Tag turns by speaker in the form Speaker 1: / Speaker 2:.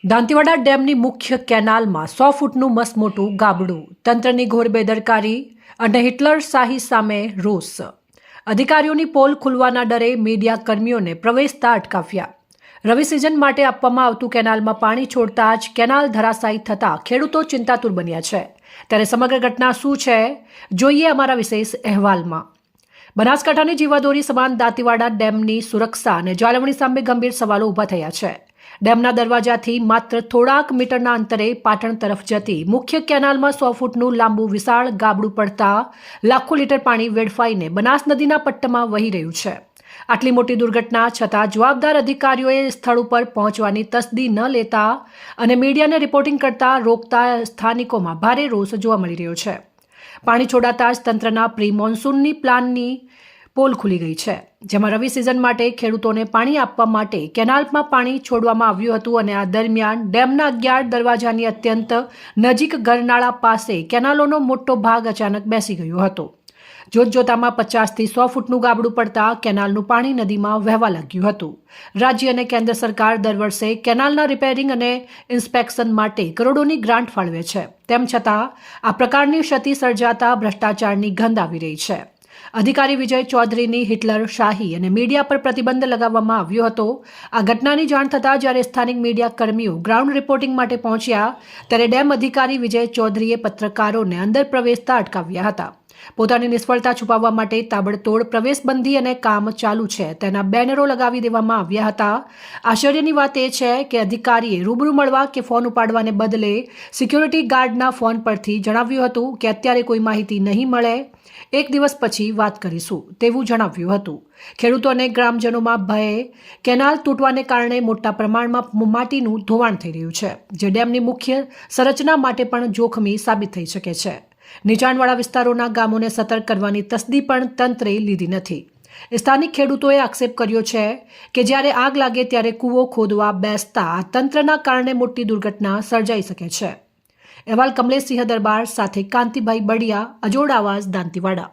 Speaker 1: દાંતીવાડા ડેમની મુખ્ય કેનાલમાં 100 ફૂટનું મસમોટું ગાબડું, તંત્રની ઘોર બેદરકારી અને હિટલરશાહી સામે રોષ. અધિકારીઓની પોલ ખુલવાના ડરે મીડિયા કર્મીઓને પ્રવેશતા અટકાવ્યા. રવિ સિઝન માટે આપવામાં આવતું કેનાલમાં પાણી છોડતા જ કેનાલ ધરાશાયી થતાં ખેડૂતો ચિંતાતુર બન્યા છે. ત્યારે સમગ્ર ઘટના શું છે, જોઈએ અમારા વિશેષ અહેવાલમાં. બનાસકાંઠાની જીવાદોરી સમાન દાંતીવાડા ડેમની સુરક્ષા અને જાળવણી સામે ગંભીર સવાલો ઊભા થયા છે. ડેમના દરવાજાથી માત્ર થોડાક મીટરના અંતરે પાટણ તરફ જતી મુખ્ય કેનાલમાં 100 ફૂટનું લાંબુ વિશાળ ગાબડું પડતા લાખો લીટર પાણી વેડફાઈને બનાસ નદીના પટ્ટામાં વહી રહ્યું છે. આટલી મોટી દુર્ઘટના છતાં જવાબદાર અધિકારીઓએ સ્થળ ઉપર પહોંચવાની તસ્દી ન લેતા અને મીડિયાને રિપોર્ટિંગ કરતા રોકતા સ્થાનિકોમાં ભારે રોષ જોવા મળી રહ્યો છે. પાણી છોડાતા જ તંત્રના પ્રી મોન્સૂનની પ્લાનની પોલ ખુલી ગઈ છે, જેમાં રવિ સિઝન માટે ખેડૂતોને પાણી આપવા માટે કેનાલમાં પાણી છોડવામાં આવ્યું હતું અને આ દરમિયાન ડેમના 11 દરવાજાની અત્યંત નજીક ગરનાળા પાસે કેનાલોનો મોટો ભાગ અચાનક બેસી ગયો હતો. જોતજોતામાં 50થી 100 ફૂટનું ગાબડું પડતા કેનાલનું પાણી નદીમાં વહેવા લાગ્યું હતું. રાજ્ય અને કેન્દ્ર સરકાર દર વર્ષે કેનાલના રિપેરિંગ અને ઇન્સ્પેક્શન માટે કરોડોની ગ્રાન્ટ ફાળવે છે. તેમ છતાં આ પ્રકારની ક્ષતિ સર્જાતા ભ્રષ્ટાચારની ગંધ આવી રહી છે. અધિકારી વિજય ચૌધરીની હિટલર શાહી અને મીડિયા પર પ્રતિબંધ લગાવવામાં આવ્યો હતો. આ ઘટનાની જાણ થતાં જ્યારે સ્થાનિક મીડિયા કર્મીઓ ગ્રાઉન્ડ રિપોર્ટિંગ માટે પહોંચ્યા ત્યારે ડેમ અધિકારી વિજય ચૌધરીએ પત્રકારોને અંદર પ્રવેશતા અટકાવ્યા હતા. પોતાની નિષ્ફળતા છુપાવવા માટે તાબડતોડ પ્રવેશબંધી અને કામ ચાલુ છે તેના બેનરો લગાવી દેવામાં આવ્યા હતા. આશ્ચર્યની વાત એ છે કે અધિકારીએ રૂબરૂ મળવા કે ફોન ઉપાડવાને બદલે સિક્યોરિટી ગાર્ડના ફોન પરથી જણાવ્યું હતું કે અત્યારે કોઈ માહિતી નહીં મળે, 1 દિવસ પછી વાત કરીશું તેવું જણાવ્યું હતું. ખેડૂતો અને ગ્રામજનોમાં ભય. કેનાલ તૂટવાને કારણે મોટા પ્રમાણમાં માટીનું ધોવાણ થઈ રહ્યું છે, જે ડેમની મુખ્ય સંરચના માટે પણ જોખમી સાબિત થઈ શકે છે. નીચાણવાળા વિસ્તારોના ગામોને સતર્ક કરવાની તસ્દી પણ તંત્રે લીધી નથી. સ્થાનિક ખેડૂતોએ આક્ષેપ કર્યો છે કે જ્યારે આગ લાગે ત્યારે કૂવો ખોદવા બેસતા આ તંત્રના કારણે મોટી દુર્ઘટના સર્જાઈ શકે છે. અહેવાલ કમલેશ સિંહ દરબાર સાથે કાંતિભાઈ બડિયા, અજોડ આવાજ, દાંતીવાડા.